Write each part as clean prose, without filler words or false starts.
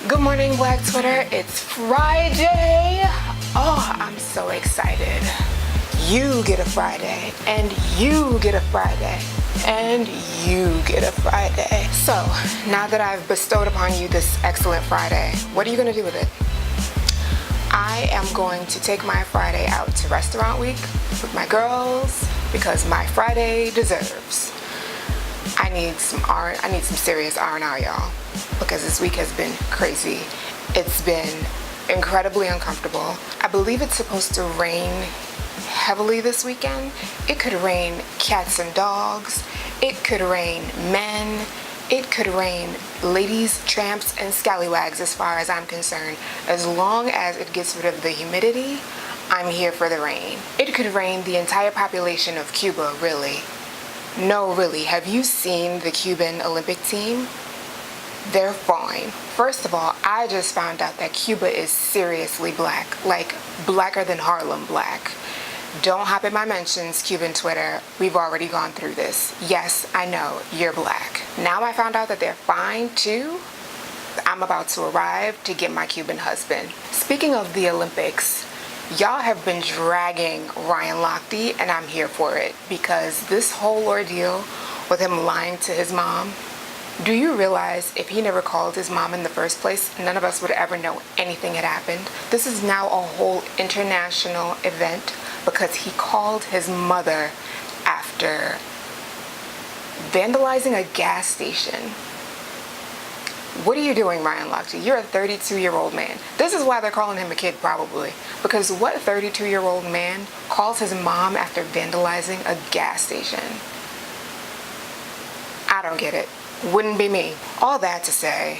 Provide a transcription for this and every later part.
Good morning, Black Twitter. It's Friday. Oh, I'm so excited. You get a Friday, and you get a Friday, and you get a Friday. So, now that I've bestowed upon you this excellent Friday, what are you going to do with it? I am going to take my Friday out to restaurant week with my girls because my Friday deserves. I need some serious R&R, y'all, because this week has been crazy. It's been incredibly uncomfortable. I believe it's supposed to rain heavily this weekend. It could rain cats and dogs. It could rain men. It could rain ladies, tramps, and scallywags as far as I'm concerned. As long as it gets rid of the humidity, I'm here for the rain. It could rain the entire population of Cuba, really. No, really. Have you seen the Cuban Olympic team? They're fine. First of all, I just found out that Cuba is seriously black, like blacker than Harlem black. Don't hop in my mentions, Cuban Twitter. We've already gone through this. Yes, I know, you're black. Now I found out that they're fine too. I'm about to arrive to get my Cuban husband. Speaking of the Olympics, y'all have been dragging Ryan Lochte, and I'm here for it because this whole ordeal with him lying to his mom, do you realize if he never called his mom in the first place, none of us would ever know anything had happened? This is now a whole international event because he called his mother after vandalizing a gas station. What are you doing, Ryan Lochte? You're a 32-year-old man. This is why they're calling him a kid, probably. Because what 32-year-old man calls his mom after vandalizing a gas station? I don't get it. Wouldn't be me. All that to say,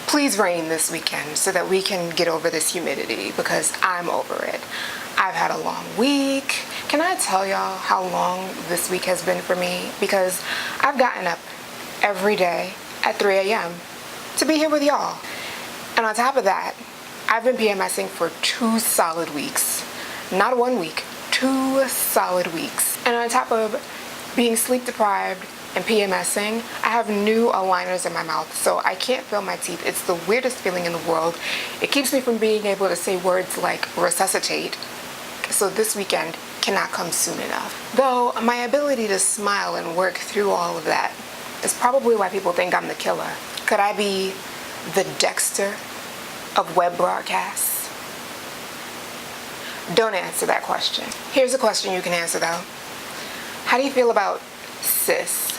please rain this weekend so that we can get over this humidity because I'm over it. I've had a long week. Can I tell y'all how long this week has been for me? Because I've gotten up every day at 3 a.m. to be here with y'all. And on top of that, I've been PMSing for 2 solid weeks. Not 1 week, 2 solid weeks. And on top of being sleep deprived and PMSing, I have new aligners in my mouth, so I can't feel my teeth. It's the weirdest feeling in the world. It keeps me from being able to say words like resuscitate. So this weekend cannot come soon enough. Though my ability to smile and work through all of that is probably why people think I'm the killer. Could I be the Dexter of web broadcasts? Don't answer that question. Here's a question you can answer though. How do you feel about cis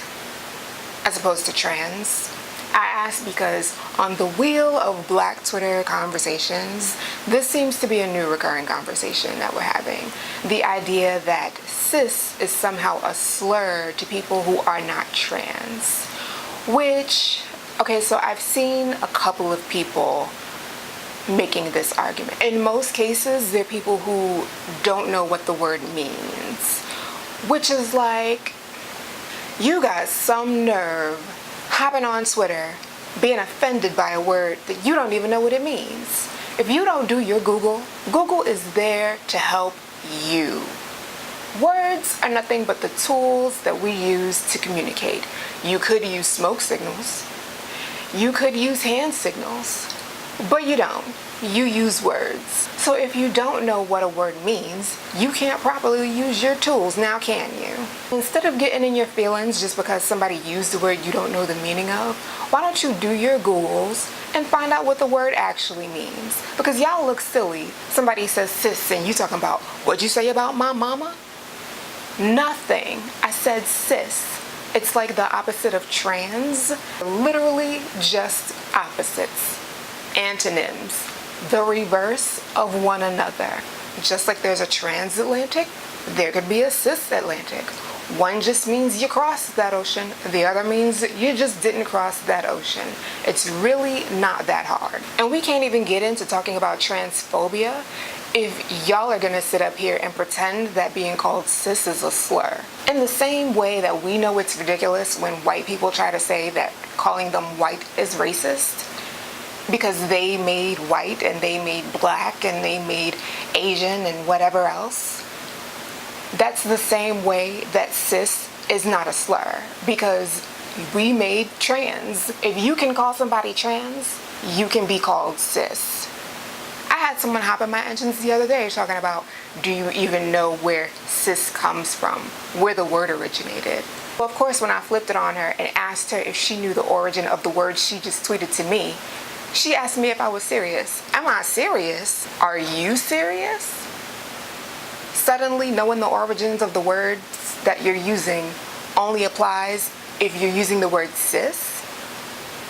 as opposed to trans? I ask because on the wheel of Black Twitter conversations, this seems to be a new recurring conversation that we're having. The idea that cis is somehow a slur to people who are not trans. Which, okay, so I've seen a couple of people making this argument. In most cases, they're people who don't know what the word means. Which is like, you got some nerve hopping on Twitter, being offended by a word that you don't even know what it means. If you don't do your Google, Google is there to help you. Words are nothing but the tools that we use to communicate. You could use smoke signals. You could use hand signals. But you don't. You use words. So if you don't know what a word means, you can't properly use your tools, now can you? Instead of getting in your feelings just because somebody used the word you don't know the meaning of, why don't you do your Googles and find out what the word actually means? Because y'all look silly. Somebody says cis and you talking about, what'd you say about my mama? Nothing. I said cis. It's like the opposite of trans. Literally just opposites. Antonyms. The reverse of one another. Just like there's a transatlantic, there could be a cisatlantic. One just means you crossed that ocean. The other means you just didn't cross that ocean. It's really not that hard. And we can't even get into talking about transphobia if y'all are gonna sit up here and pretend that being called cis is a slur. In the same way that we know it's ridiculous when white people try to say that calling them white is racist, because they made white and they made black and they made Asian and whatever else. That's the same way that cis is not a slur, because we made trans. If you can call somebody trans, you can be called sis. I had someone hop in my engines the other day talking about, do you even know where sis comes from, where the word originated? Well, of course, when I flipped it on her and asked her if she knew the origin of the word she just tweeted to me, she asked me if I was serious. Am I serious? Are you serious? Suddenly, knowing the origins of the words that you're using only applies if you're using the word sis?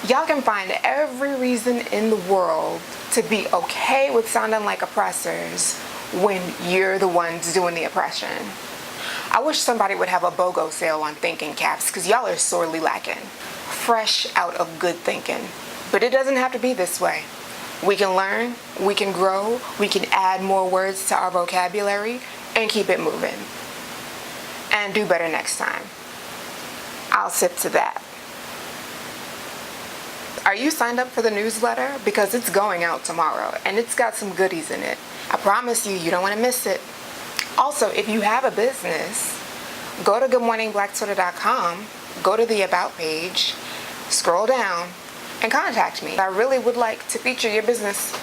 Y'all can find every reason in the world to be okay with sounding like oppressors when you're the ones doing the oppression. I wish somebody would have a BOGO sale on thinking caps, because y'all are sorely lacking. Fresh out of good thinking. But it doesn't have to be this way. We can learn, we can grow, we can add more words to our vocabulary and keep it moving. And do better next time. I'll sip to that. Are you signed up for the newsletter? Because it's going out tomorrow and it's got some goodies in it. I promise you, you don't want to miss it. Also, if you have a business, go to goodmorningblacktoda.com, go to the About page, scroll down, and contact me. I really would like to feature your business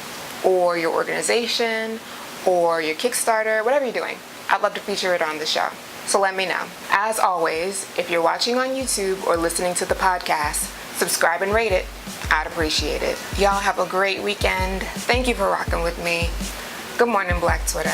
or your organization or your Kickstarter, whatever you're doing. I'd love to feature it on the show. So let me know. As always, if you're watching on YouTube or listening to the podcast, subscribe and rate it. I'd appreciate it. Y'all have a great weekend. Thank you for rocking with me. Good morning, Black Twitter.